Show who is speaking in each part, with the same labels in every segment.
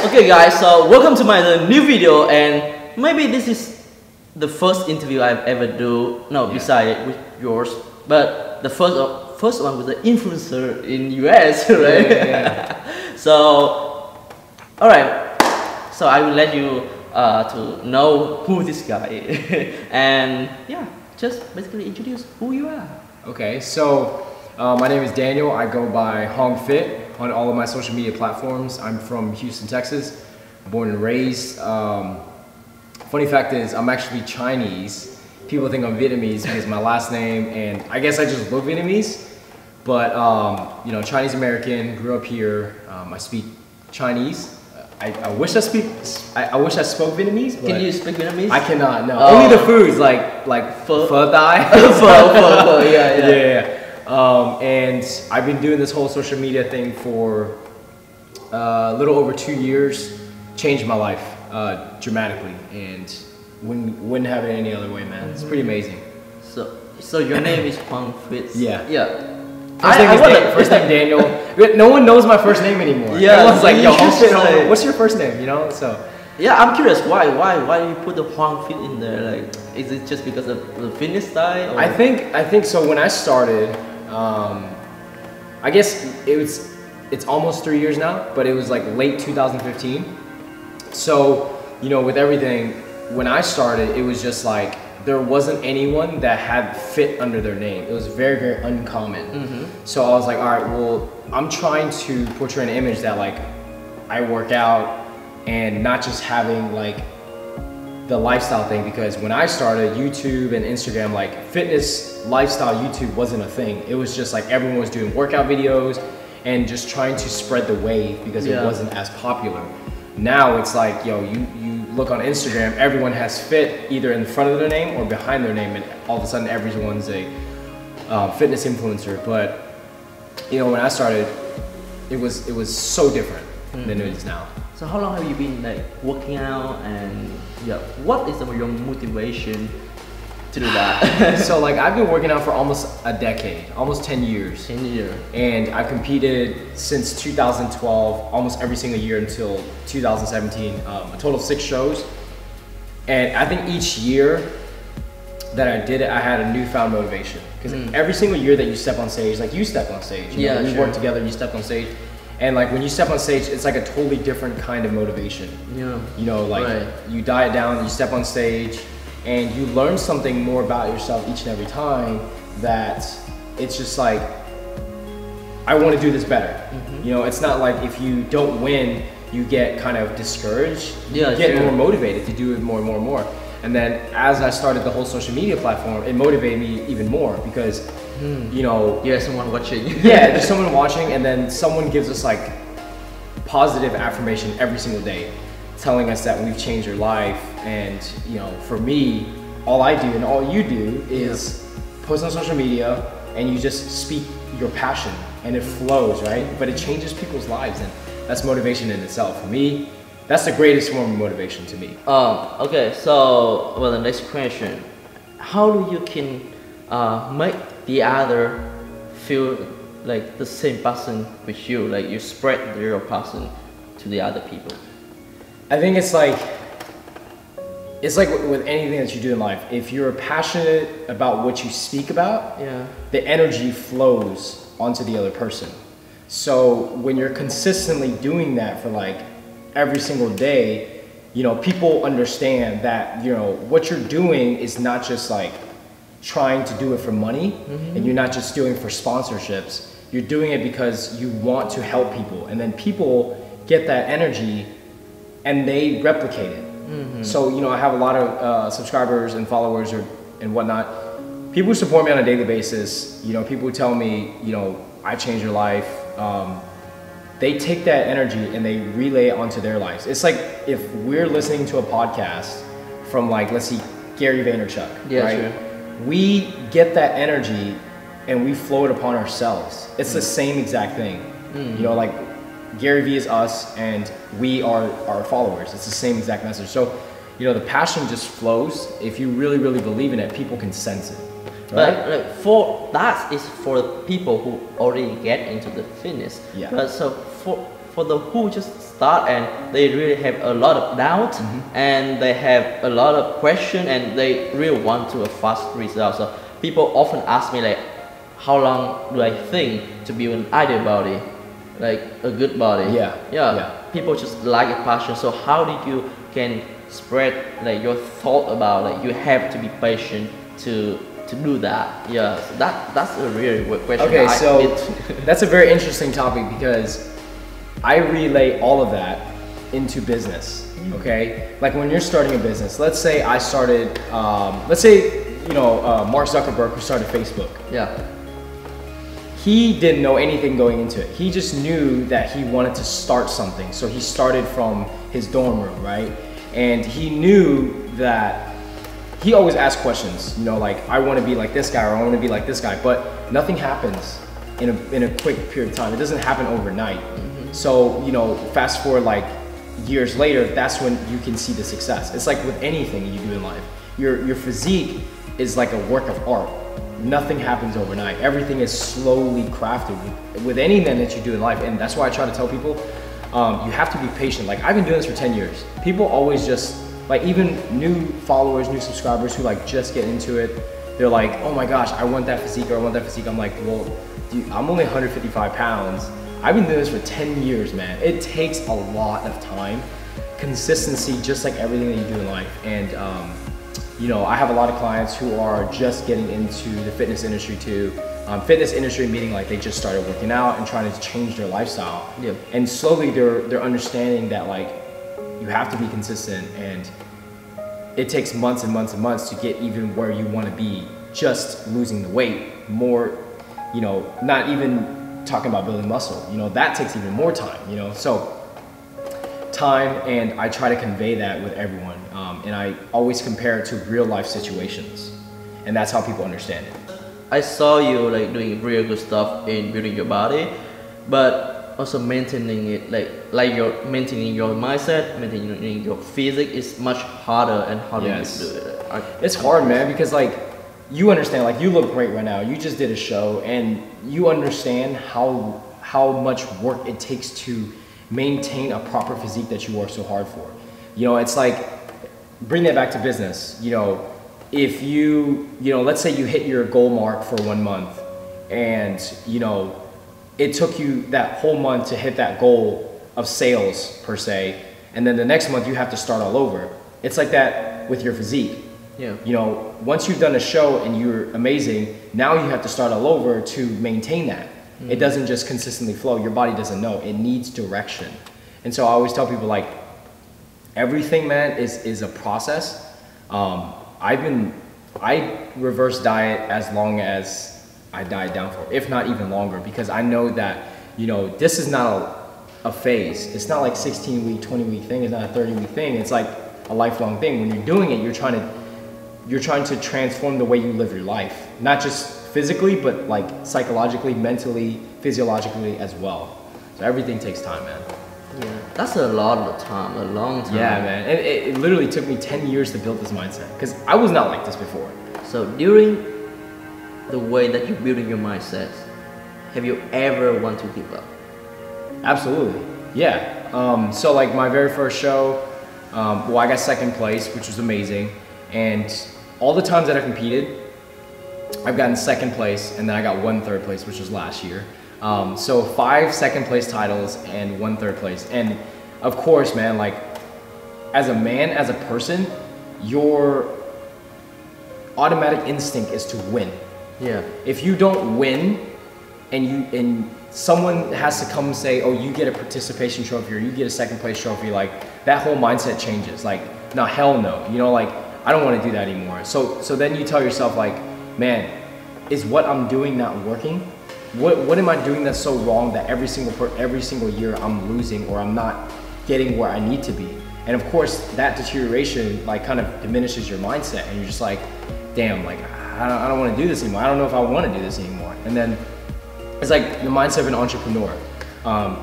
Speaker 1: Okay guys, so welcome to my new video, and maybe this is the first interview I've ever do, beside with yours, but the first one with the influencer in US, right? So, alright, so I will let you to know who this guy is, and yeah, just basically introduce who you are.
Speaker 2: Okay, so my name is Daniel. I go by Hoang Fit on all of my social media platforms. I'm from Houston, Texas, born and raised. Funny fact is, I'm actually Chinese. People think I'm Vietnamese because my last name, and I guess I just look Vietnamese. But you know, Chinese American, grew up here. I speak Chinese. I wish I spoke Vietnamese. But
Speaker 1: can you speak Vietnamese?
Speaker 2: I cannot. No, only the foods like pho thai.
Speaker 1: Pho, yeah.
Speaker 2: And I've been doing this whole social media thing for a little over 2 years. Changed my life dramatically, and wouldn't have it any other way, man. It's pretty amazing.
Speaker 1: So your name is Hoang Fit.
Speaker 2: Yeah. First name Daniel. No one knows my first name anymore.
Speaker 1: Yeah,
Speaker 2: everyone's like, yo, Hoang Fit, what's your first name? You know, so.
Speaker 1: Yeah, I'm curious. Why do you put the Hoang Fit in there? Like, is it just because of the fitness style? Or?
Speaker 2: I think so. When I started, I guess it's almost 3 years now, but it was like late 2015. So, you know, with everything, when I started, it was just like, there wasn't anyone that had fit under their name. It was very, very uncommon. So I was like, all right, well, I'm trying to portray an image that like, I work out and not just having like the lifestyle thing, because when I started YouTube and Instagram, like fitness lifestyle YouTube wasn't a thing. It was just like everyone was doing workout videos and just trying to spread the wave because it wasn't as popular. Now it's like, yo, you look on Instagram, everyone has fit either in front of their name or behind their name, and all of a sudden everyone's a fitness influencer. But you know, when I started, it was so different than it is now.
Speaker 1: So how long have you been like working out, and what is your motivation to do that?
Speaker 2: So like, I've been working out for almost a decade, almost 10 years.
Speaker 1: 10 years.
Speaker 2: And I've competed since 2012, almost every single year until 2017, a total of 6 shows. And I think each year that I did it, I had a newfound motivation. Because every single year that you step on stage, like you step on stage, you know, we work together, you step on stage. And like when you step on stage, it's like a totally different kind of motivation. Yeah. You know, like you diet down, you step on stage, and you learn something more about yourself each and every time, that it's just like, I want to do this better. You know, it's not like if you don't win, you get kind of discouraged. You get more motivated to do it more and more and more. And then as I started the whole social media platform, it motivated me even more because, you know,
Speaker 1: someone watching.
Speaker 2: There's someone watching, and then someone gives us like positive affirmation every single day, telling us that we've changed your life. And you know, for me, all I do and all you do is post on social media, and you just speak your passion, and it flows, right? But it changes people's lives, and that's motivation in itself. For me, that's the greatest form of motivation to me.
Speaker 1: Okay, so the next question: how do you can make the other feel like the same passion with you, like you spread your passion to the other people?
Speaker 2: I think it's like with anything that you do in life. If you're passionate about what you speak about, the energy flows onto the other person. So when you're consistently doing that for like every single day, you know, people understand that, you know, what you're doing is not just like trying to do it for money, and you're not just doing it for sponsorships. You're doing it because you want to help people, and then people get that energy and they replicate it. So, you know, I have a lot of subscribers and followers and whatnot. People who support me on a daily basis, you know, people who tell me, you know, I changed your life. They take that energy and they relay it onto their lives. It's like if we're listening to a podcast from like, let's see, Gary Vaynerchuk, right? We get that energy and we flow it upon ourselves. It's the same exact thing. You know, like Gary V is us and we are our followers. It's the same exact message. So, you know, the passion just flows. If you really, really believe in it, people can sense it. Right?
Speaker 1: But like, for that is for the people who already get into the fitness. But so for the who just start and they really have a lot of doubt, and they have a lot of question, and they really want to a fast result. So people often ask me like, how long do I think to build an ideal body, like a good body? Yeah. People just like a passion. So how did you can spread like your thought about like you have to be patient to do that? Yeah, so that's a really good question.
Speaker 2: Okay, so that's a very interesting topic because I relate all of that into business. Okay, like when you're starting a business, let's say I started, let's say, you know, Mark Zuckerberg, who started Facebook.
Speaker 1: Yeah.
Speaker 2: He didn't know anything going into it. He just knew that he wanted to start something. So he started from his dorm room, right? And he knew that he always asked questions, you know, like, I want to be like this guy, or I want to be like this guy, but nothing happens in a quick period of time. It doesn't happen overnight. So, you know, fast forward like years later, that's when you can see the success. It's like with anything you do in life. Your physique is like a work of art. Nothing happens overnight. Everything is slowly crafted with anything that you do in life. And that's why I try to tell people, you have to be patient. Like, I've been doing this for 10 years. People always just, like, even new followers, new subscribers who like just get into it, they're like, oh my gosh, I want that physique, or I want that physique. I'm like, well, dude, I'm only 155 pounds. I've been doing this for 10 years, man. It takes a lot of time, consistency, just like everything that you do in life. And you know, I have a lot of clients who are just getting into the fitness industry too. Fitness industry meaning like they just started working out and trying to change their lifestyle. Yeah. And slowly they're understanding that like you have to be consistent, and it takes months and months and months to get even where you want to be. Just losing the weight, more, you know, not even talking about building muscle. You know, that takes even more time. You know, so time, and I try to convey that with everyone. And I always compare it to real life situations, and that's how people understand it.
Speaker 1: I saw you like doing really good stuff in building your body, but also maintaining it, like you're maintaining your mindset, maintaining your physique is much harder and harder to do it.
Speaker 2: It's hard, man, because like you understand, like you look great right now. You just did a show, and you understand how much work it takes to maintain a proper physique that you work so hard for. You know, it's like, bring that back to business. You know, if you know, let's say you hit your goal mark for 1 month, and you know, it took you that whole month to hit that goal of sales per se, and then the next month you have to start all over. It's like that with your physique. Yeah. You know, once you've done a show and you're amazing, now you have to start all over to maintain that. It doesn't just consistently flow. Your body doesn't know. It needs direction. And so I always tell people, like, everything, man, is a process. I reverse diet as long as I diet down for, if not even longer, because I know that, you know, this is not a phase. It's not like 16-week, 20-week thing. It's not a 30-week thing. It's like a lifelong thing. When you're doing it, you're trying to transform the way you live your life, not just physically, but like psychologically, mentally, physiologically as well. So everything takes time, man.
Speaker 1: Yeah, that's a lot of time, a long time.
Speaker 2: Yeah, man. And it literally took me 10 years to build this mindset, because I was not like this before.
Speaker 1: So during the way that you're building your mindset, have you ever want to give up?
Speaker 2: Absolutely, yeah. So like my very first show, well, I got second place, which was amazing. And all the times that I competed, I've gotten second place, and then I got 1 third place, which was last year. So 5 second place titles and 1 third place. And of course, man, like as a man, as a person, your automatic instinct is to win. Yeah. If you don't win, and someone has to come and say, oh, you get a participation trophy, or you get a second place trophy, like that whole mindset changes. Like, no, hell no. You know, like I don't want to do that anymore. So then you tell yourself, like, man, is what I'm doing not working? What am I doing that's so wrong that every single year I'm losing, or I'm not getting where I need to be? And of course, that deterioration like kind of diminishes your mindset, and you're just like, damn, like I don't want to do this anymore. I don't know if I want to do this anymore. And then it's like the mindset of an entrepreneur.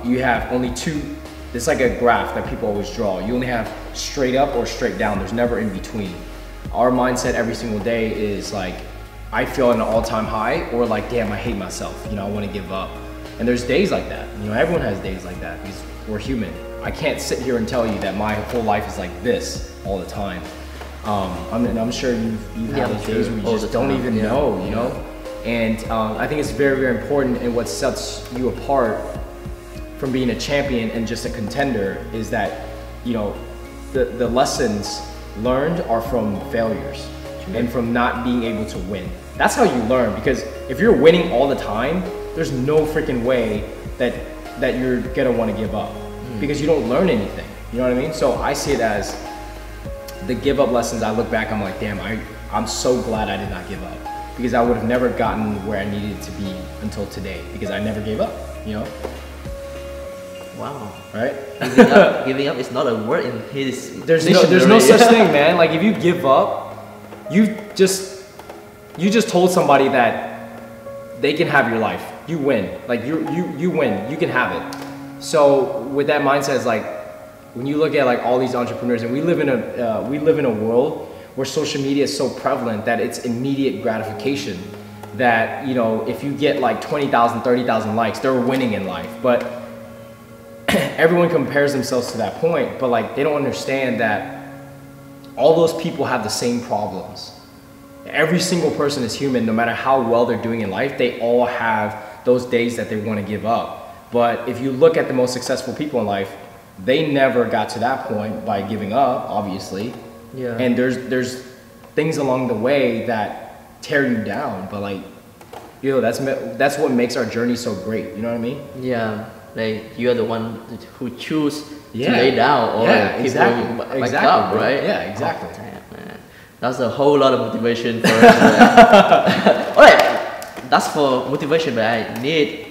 Speaker 2: You have only two. It's like a graph that people always draw. You only have straight up or straight down. There's never in between. Our mindset every single day is like, I feel an all-time high, or like, damn, I hate myself. You know, I want to give up. And there's days like that. You know, everyone has days like that because we're human. I can't sit here and tell you that my whole life is like this all the time. I'm sure you've had those days where you just don't even know, you know? And I think it's very, very important, and what sets you apart from being a champion and just a contender is that, you know, the lessons learned are from failures and from not being able to win. That's how you learn, because if you're winning all the time, there's no freaking way that you're gonna want to give up, because you don't learn anything. You know what I mean? So I see it as the give up lessons. I look back, I'm like, damn, I'm so glad I did not give up, because I would have never gotten where I needed to be until today, because I never gave up, you know?
Speaker 1: Wow.
Speaker 2: Right?
Speaker 1: Giving up is not a word in his
Speaker 2: There's no such thing, man. Like, if you give up, you just told somebody that they can have your life. You win. Like, you win. You can have it. So with that mindset, it's like, when you look at like all these entrepreneurs, and we live in a world where social media is so prevalent that it's immediate gratification, that, you know, if you get like 20,000, 30,000 likes, they're winning in life. But everyone compares themselves to that point, but like, they don't understand that all those people have the same problems. Every single person is human. No matter how well they're doing in life, they all have those days that they want to give up. But if you look at the most successful people in life, they never got to that point by giving up, obviously.
Speaker 1: Yeah.
Speaker 2: And there's things along the way that tear you down, but like, you know, that's what makes our journey so great. You know what I mean?
Speaker 1: Yeah. Like, you are the one who choose to lay down or keep going back up, right?
Speaker 2: Yeah, exactly.
Speaker 1: Oh, damn, man. That's a whole lot of motivation for us. Alright, that's for motivation, but I need